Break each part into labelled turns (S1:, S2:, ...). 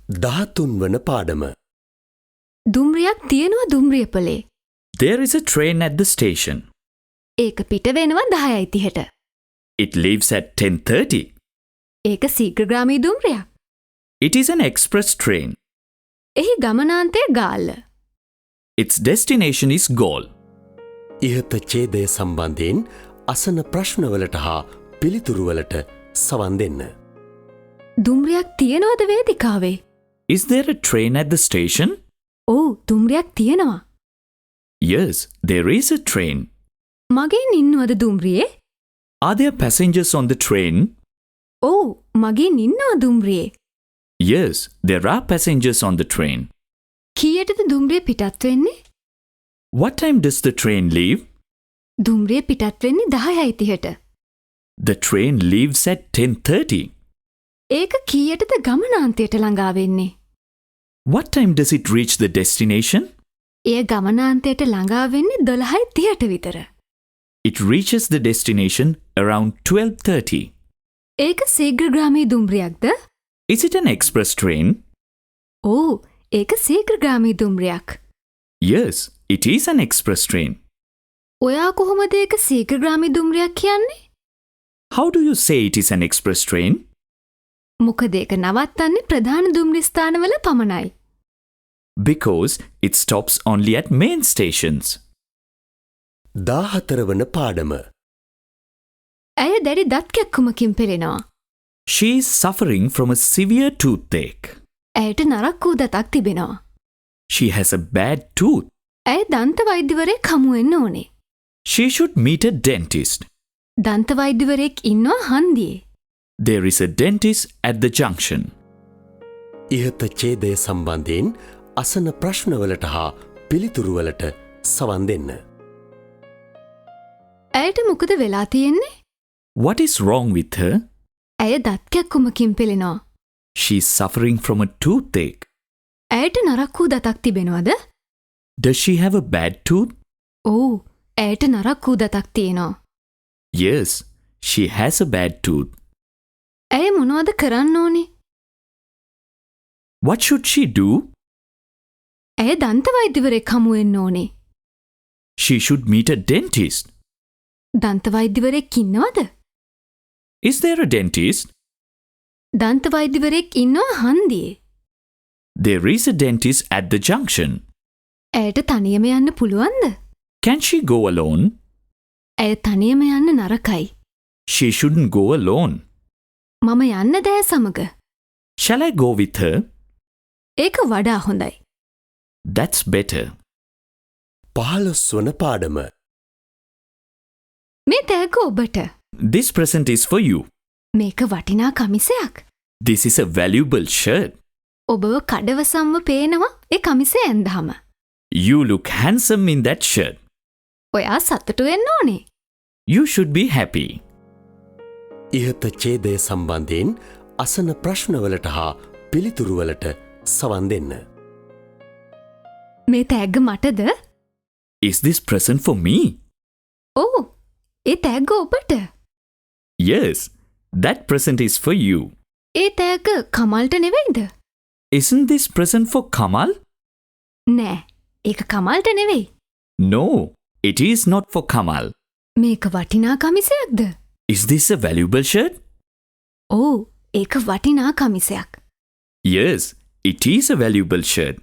S1: 13 වන පාඩම.
S2: දුම්රියක් තියෙනවා දුම්රියපලේ.
S3: There is a train at the station.
S2: ඒක පිට වෙනවා 10:30ට.
S3: It leaves at 10:30.
S2: ඒක ශීඝ්‍රගාමී දුම්රියක්.
S3: It is an express train.
S2: එහි ගමනාන්තය Galle.
S3: Its destination is Galle.
S1: ඉහත ඡේදය සම්බන්ධයෙන් අසන ප්‍රශ්නවලට හා පිළිතුරුවලට සවන් දෙන්න.
S2: දුම්රියක් තියනවද වේදිකාවේ?
S3: Is there a train at the station?
S2: ඔව් දුම්රියක් තියෙනවා.
S3: Yes, there is a train.
S2: මගෙන් ඉන්නවද දුම්රියේ?
S3: Are there passengers on the train?
S2: ඔව් මගෙන් ඉන්නවා දුම්රියේ.
S3: Yes, there are passengers on the train.
S2: කීයටද දුම්රිය පිටත් වෙන්නේ?
S3: What time does the train leave?
S2: දුම්රිය පිටත් වෙන්නේ 10:30ට.
S3: The train leaves at 10:30.
S2: ඒක කීයටද ගමනාන්තයට ළඟා වෙන්නේ?
S3: What time does it reach the destination?
S2: එය ගමනාන්තයට ළඟා වෙන්නේ 12:30ට විතර.
S3: It reaches the destination around 12:30.
S2: ඒක ශීඝ්‍රගාමී දුම්රියක්ද?
S3: Is it an express train?
S2: ඔව් ඒක ශීඝ්‍රගාමී දුම්රියක්.
S3: Yes, it is an express train.
S2: ඔයා කොහොමද ඒක ශීඝ්‍රගාමී දුම්රියක් කියන්නේ?
S3: How do you say it is an express train?
S2: මොකද ඒක නවත්තන්නේ ප්‍රධාන දුම්රිය ස්ථානවල පමණයි.
S3: Because it stops only at main stations.
S1: 14 වන පාඩම.
S2: ඇය දැඩි දත් කැක්කුමකින් පෙළෙනවා.
S3: She is suffering from a severe toothache.
S2: ඇයට නරක් වූ දතක් තිබෙනවා.
S3: She has a bad tooth.
S2: ඇය දන්ත වෛද්‍යවරයෙක් හමු වෙන්න ඕනේ.
S3: She should meet a dentist.
S2: දන්ත වෛද්‍යවරයෙක් ඉන්නවා හන්දියේ.
S3: There is a dentist at the junction.
S1: ඉහත ඡේදය සම්බන්ධයෙන් අසන ප්‍රශ්නවලට හා පිළිතුරුවලට සවන් දෙන්න.
S2: ඇයට මොකද වෙලා තියෙන්නේ?
S3: What is wrong with her?
S2: ඇය දත් කැක්කුමකින් පෙළෙනවා.
S3: She is suffering from a toothache.
S2: ඇයට නරක් වූ දතක් තිබෙනවද?
S3: Does she have a bad tooth?
S2: ඔව් ඇයට නරක් වූ දතක් තියෙනවා.
S3: Yes, she has a bad tooth.
S2: ඇය මොනවද කරන්න ඕනේ?
S3: What should she do?
S2: ඇය දන්ත වෛද්‍යවරයෙක් හමු වෙන්න ඕනේ.
S3: She should meet a dentist.
S2: දන්ත වෛද්‍යවරයෙක් ඉන්නවද?
S3: Is there a dentist?
S2: දන්ත වෛද්‍යවරයෙක් ඉන්නවා හන්දියේ.
S3: There is a dentist at the junction.
S2: ඇයට තනියම යන්න පුළුවන්ද?
S3: Can she go alone?
S2: ඇය තනියම යන්න නරකයි.
S3: She shouldn't go alone.
S2: මම යන්න දෑ සමග.
S3: Shall I go with her?
S2: ඒක වඩා හොඳයි.
S3: That's better.
S1: 15 වන පාඩම.
S2: මේ තෑග්ග ඔබට.
S3: This present is for you.
S2: මේක වටිනා කමිසයක්.
S3: This is a valuable shirt.
S2: ඔබව කඩවසම්ම පේනවා ඒ කමිසය ඇන්දාම.
S3: You look handsome in that shirt.
S2: ඔයා සතුටු වෙන්න ඕනේ.
S3: You should be happy.
S1: ඉහත ඡේදය සම්බන්ධයෙන් අසන ප්‍රශ්නවලට හා පිළිතුරුවලට සවන් දෙන්න.
S2: මේ තෑග්ග මටද?
S3: Is this present for me?
S2: ඔව් ඒ තෑග්ග ඔබට.
S3: Yes, that present is for you.
S2: A තෑග්ග කමල්ට නෙවෙයිද?
S3: Isn't this present for Kamal?
S2: නෑ ඒක කමල්ට නෙවෙයි.
S3: No, it is not for Kamal.
S2: මේක වටිනා කමිසයක්ද?
S3: Is this a valuable shirt?
S2: ඔව් ඒක වටිනා කමිසයක්.
S3: Yes, it is a valuable shirt.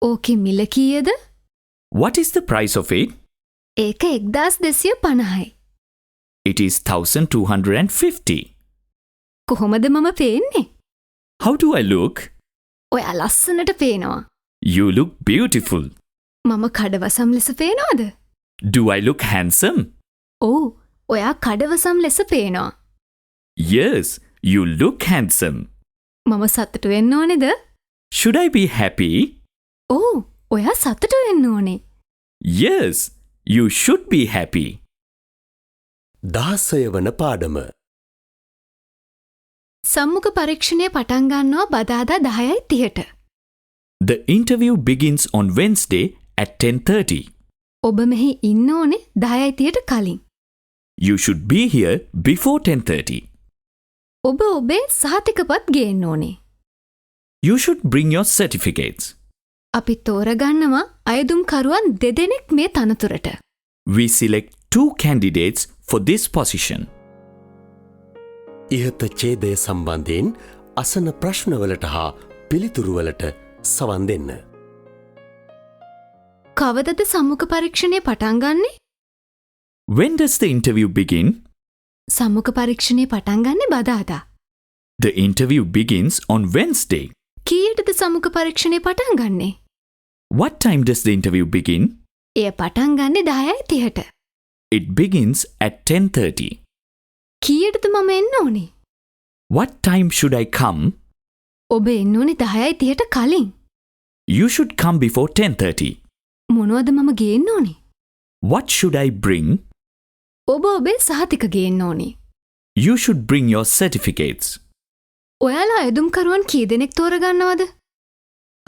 S2: ඕකේ මිල කීයද?
S3: What is the price of it?
S2: ඒක 1250යි.
S3: It is 1250.
S2: කොහොමද මම පේන්නේ?
S3: How do I look?
S2: ඔයා ලස්සනට පේනවා.
S3: You look beautiful.
S2: මම කඩවසම් ලෙස පේනවද?
S3: Do I look handsome?
S2: ඔව් ඔයා කඩවසම් ලෙස පේනවා.
S3: Yes, you look handsome.
S2: මම සතුටු වෙන්න ඕනේද?
S3: Should I be happy?
S2: ඔව් ඔයා සතුටු වෙන්න ඕනේ.
S3: Yes, you should be happy.
S1: 16 වන පාඩම.
S2: සම්මුඛ පරීක්ෂණය පටන් ගන්නවා බදාදා 10:30ට.
S3: The interview begins on Wednesday at 10:30.
S2: ඔබ මෙහි ඉන්න ඕනේ 10:30ට කලින්.
S3: You should be here before 10:30.
S2: ඔබ ඔබේ සහතිකපත් ගේන්න ඕනේ.
S3: You should bring your certificates.
S2: අපි තෝරගන්නවා අයදුම්කරුවන් දෙදෙනෙක් මේ තනතුරට.
S3: We select 2 candidates for this position.
S1: ඉහත ඡේදය සම්බන්ධයෙන් අසන ප්‍රශ්නවලට හා පිළිතුරුවලට සවන් දෙන්න.
S2: කවදද සම්මුඛ පරීක්ෂණය පටන් ගන්නේ?
S3: When does the interview begin?
S2: සම්මුඛ පරීක්ෂණය පටන් ගන්නේ බදාදා.
S3: The interview begins on Wednesday.
S2: කීයටද සම්මුඛ පරීක්ෂණය පටන් ගන්නේ?
S3: What time does the interview begin?
S2: එය පටන් ගන්නේ 10:30ට.
S3: It begins at 10:30.
S2: කීයටද මම එන්න ඕනේ?
S3: What time should I come?
S2: ඔබ එන්න ඕනේ 10:30ට කලින්.
S3: You should come before 10:30.
S2: මොනවද මම ගේන්න ඕනේ?
S3: What should I bring?
S2: ඔබ ඔබේ සහතික ගේන්න ඕනේ.
S3: You should bring your certificates.
S2: ඔයාලා අයදුම්කරුවන් කී දෙනෙක් තෝරගන්නවද?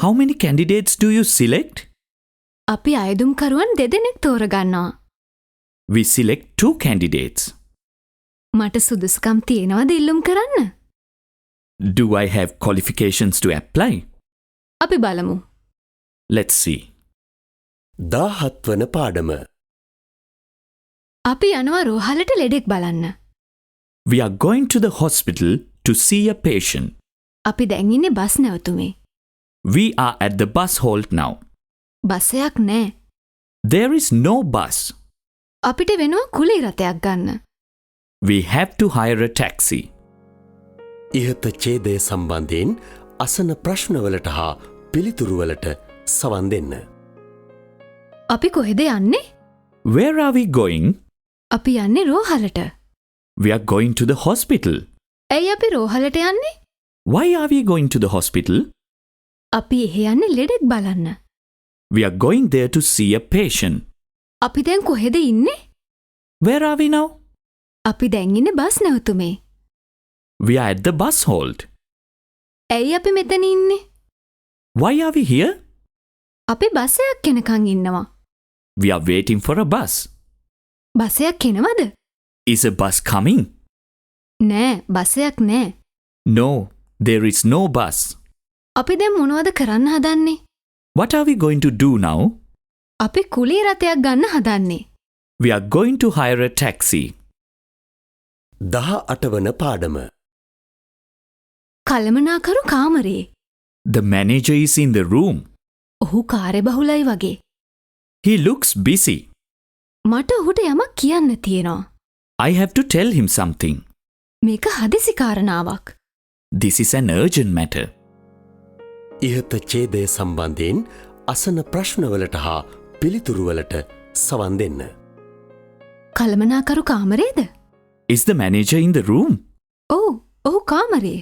S3: How many candidates do you select?
S2: අපි අයදුම්කරුවන් දෙදෙනෙක් තෝරගන්නවා.
S3: We select 2 candidates.
S2: මට සුදුසුකම් තියෙනවද ඉල්ලුම් කරන්න?
S3: Do I have qualifications to apply?
S2: අපි බලමු.
S3: Let's see.
S1: 17 වන පාඩම.
S2: අපි යනවා රෝහලට ලෙඩෙක් බලන්න.
S3: We are going to the hospital to see a patient.
S2: අපි දැන් ඉන්නේ බස් නැවතුමේ.
S3: We are at the bus halt now.
S2: බස්යක් නෑ.
S3: There is no bus.
S2: අපිට වෙනවා කුලී රථයක් ගන්න.
S3: We have to hire a taxi.
S1: ඉහත ඡේදය සම්බන්ධයෙන් අසන ප්‍රශ්නවලට හා පිළිතුරුවලට සවන් දෙන්න.
S2: අපි කොහෙද යන්නේ?
S3: Where are we going?
S2: අපි යන්නේ රෝහලට.
S3: We are going to the hospital.
S2: ඇයි අපි රෝහලට යන්නේ?
S3: Why are we going to the hospital?
S2: අපි එහෙ යන්නේ ලෙඩෙක් බලන්න.
S3: We are going there to see a patient.
S2: අපි දැන් කොහෙද ඉන්නේ?
S3: Where are we now?
S2: අපි දැන් ඉන්නේ බස් නැවතුමේ.
S3: We are at the bus halt.
S2: ඇයි අපි මෙතන ඉන්නේ?
S3: Why are we here?
S2: අපි බස්යක් එනකන් ඉන්නවා.
S3: We are waiting for a bus.
S2: බස්යක් එනවද?
S3: Is a bus coming?
S2: නෑ, බස්යක් නෑ.
S3: No, there is no bus.
S2: අපි දැන් මොනවද කරන්න හදන්නේ?
S3: What are we going to do now?
S2: අපි කුලී රථයක් ගන්න හදන්නේ.
S3: We are going to hire a taxi.
S1: 18 වන පාඩම.
S2: කළමනාකරු කාමරේ.
S3: The manager is in the room.
S2: ඔහු කාර්යබහුලයි වගේ.
S3: He looks busy.
S2: මට ඔහුට යමක් කියන්න තියෙනවා.
S3: I have to tell him something.
S2: මේක හදිසි කාරණාවක්.
S3: This is an urgent matter.
S1: ඉහත ඡේදය සම්බන්ධයෙන් අසන ප්‍රශ්නවලට හා පිළිතුරුවලට සවන් දෙන්න.
S2: කළමනාකරු කාමරේද?
S3: Is the manager in the room?
S2: ඔව්, ඔහු කාමරේ.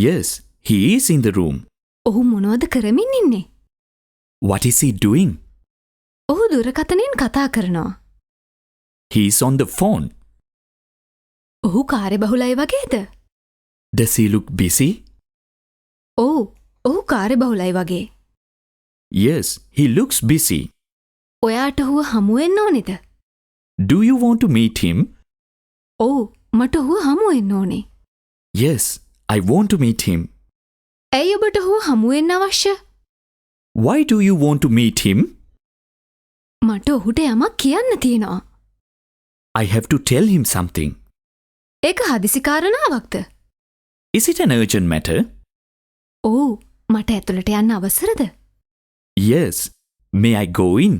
S3: Yes, he is in the room.
S2: ඔහු මොනවද කරමින් ඉන්නේ?
S3: What is he doing?
S2: ඔහු දුරකථනයෙන් කතා කරනවා.
S3: He is on the phone.
S2: ඔහු කාර්යබහුලයි වගේද?
S3: Does he look busy?
S2: ඔව්, ඔහු කාර්යබහුලයි වගේ.
S3: Yes, he looks busy.
S2: ඔයාට ඔහුව හමු වෙන්න ඕනේද?
S3: Do you want to meet him?
S2: ඔව්, මට ඔහුව හමු වෙන්න ඕනේ.
S3: Yes, I want to meet him.
S2: ඇයි ඔබට ඔහුව හමු වෙන්න අවශ්‍ය?
S3: Why do you want to meet him?
S2: මට ඔහුට යමක් කියන්න තියෙනවා.
S3: I have to tell him something.
S2: ඒක හදිසි කාරණාවක්ද?
S3: Is it an urgent matter?
S2: ඔව්, මට ඇතුළට යන්න අවසරද?
S3: Yes. May I go in?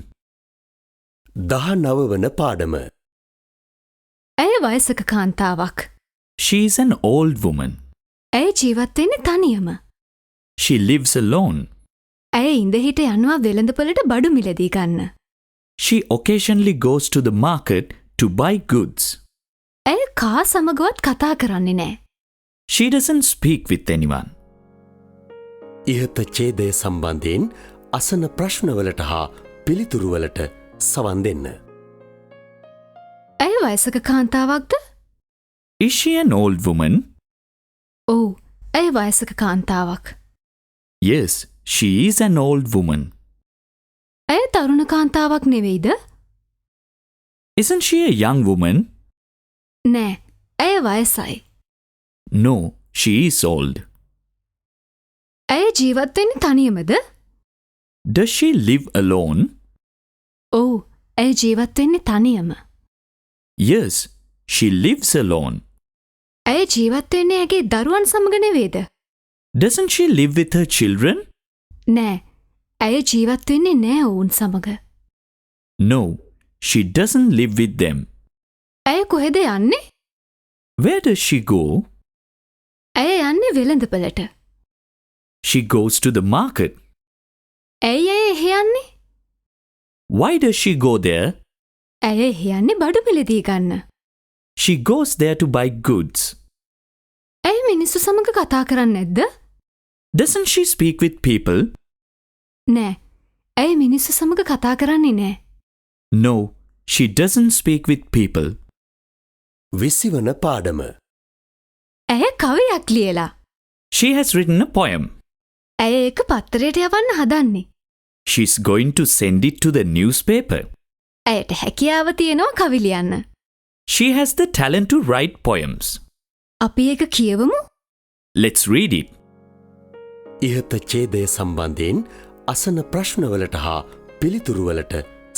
S1: 19 වන පාඩම.
S2: ඇය වයසක කාන්තාවක්.
S3: She is an old woman.
S2: ඇය ජීවත් වෙන්නේ තනියම.
S3: She lives alone.
S2: ඇය ඉඳහිට යනවා වෙළඳපොළට බඩු මිලදී ගන්න.
S3: She occasionally goes to the market to buy goods.
S2: ඇය කා සමගවත් කතා කරන්නේ නෑ.
S3: She doesn't speak with anyone.
S1: ඉහත ඡේදය සම්බන්ධයෙන් අසන ප්‍රශ්නවලට හා පිළිතුරුවලට සවන් දෙන්න.
S2: ඇය වයසක කාන්තාවක්ද?
S3: Is she an old woman?
S2: ඔව්, ඇය වයසක කාන්තාවක්.
S3: Yes, she is an old woman.
S2: ඇය තරුණ කාන්තාවක් නෙවෙයිද?
S3: Isn't she a young woman?
S2: නෑ, ඇය වයසයි.
S3: No, she is old.
S2: ඇය ජීවත් වෙන්නේ තනියමද?
S3: Does she live alone?
S2: ඔව්, ඇය ජීවත් වෙන්නේ තනියම.
S3: Yes, she lives alone.
S2: ඇය ජීවත් වෙන්නේ ඇගේ දරුවන් සමග නෙවේද?
S3: Doesn't she live with her children?
S2: නෑ, ඇය ජීවත් වෙන්නේ නෑ ඔවුන් සමග.
S3: No, she doesn't live with them.
S2: ඇය කොහෙද යන්නේ?
S3: Where does she go?
S2: ඇය යන්නේ වෙළඳපළට.
S3: She goes to the market.
S2: ඇයි ඇය එහෙ යන්නේ?
S3: Why does she go there?
S2: ඇය එහෙ යන්නේ බඩු මිලදී ගන්න.
S3: She goes there to buy goods.
S2: ඇය මිනිස්සු සමග කතා කරන්නේ නැද්ද?
S3: Doesn't she speak with people?
S2: නෑ, ඇය මිනිස්සු සමග කතා කරන්නේ නෑ.
S3: No, she doesn't speak with people.
S1: විසිවන පාඩම.
S2: ඇය කවියක් ලියලා.
S3: She has written a poem.
S2: ඇය ඒක පත්තරයට යවන්න හදන්නේ.
S3: She's going to send it to the newspaper.
S2: ඇයට හැකියාව තියෙනවා කවි ලියන්න.
S3: She has the talent to write poems.
S2: අපි ඒක කියවමු.
S3: Let's read it.
S1: ඉහත ඡේදය සම්බන්ධයෙන් අසන ප්‍රශ්නවලට හා පිළිතුරුවලට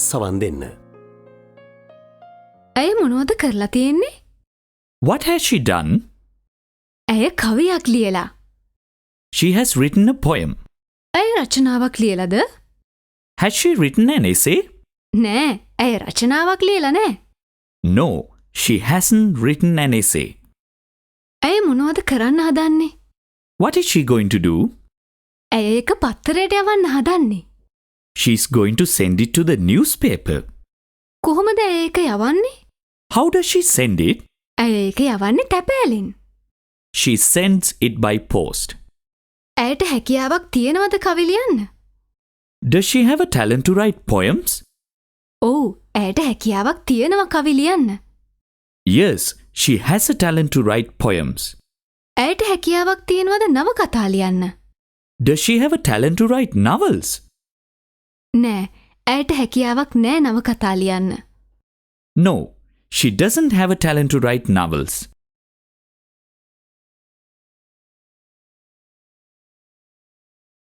S1: සවන් දෙන්න.
S2: ඇය මොනවද කරලා තියෙන්නේ?
S3: What has she done?
S2: ඇය කවියක් ලියලා.
S3: She has written a poem.
S2: ඇය රචනාවක් ලියලාද?
S3: Has she written an essay?
S2: නෑ, ඇය රචනාවක් ලියලා නෑ.
S3: No, she hasn't written an essay.
S2: ඇය මොනවද කරන්න හදන්නේ?
S3: What is she going to do?
S2: ඇය ඒක පත්තරයට යවන්න හදන්නේ.
S3: She's going to send it to the newspaper.
S2: කොහොමද ඇය ඒක යවන්නේ?
S3: How does she send it?
S2: ඇය ඒක යවන්නේ තැපෑලෙන්.
S3: She sends it by post.
S2: ඇයට හැකියාවක් තියෙනවද කවි ලියන්න?
S3: Does she have a talent to write poems?
S2: ඔව්, ඇයට හැකියාවක් තියෙනවා කවි ලියන්න.
S3: Yes, she has a talent to write poems.
S2: ඇයට හැකියාවක් තියෙනවද නවකතා ලියන්න?
S3: Does she have a talent to write novels?
S2: නෑ, ඇයට හැකියාවක් නෑ නවකතා ලියන්න.
S3: No, she doesn't have a talent to write novels.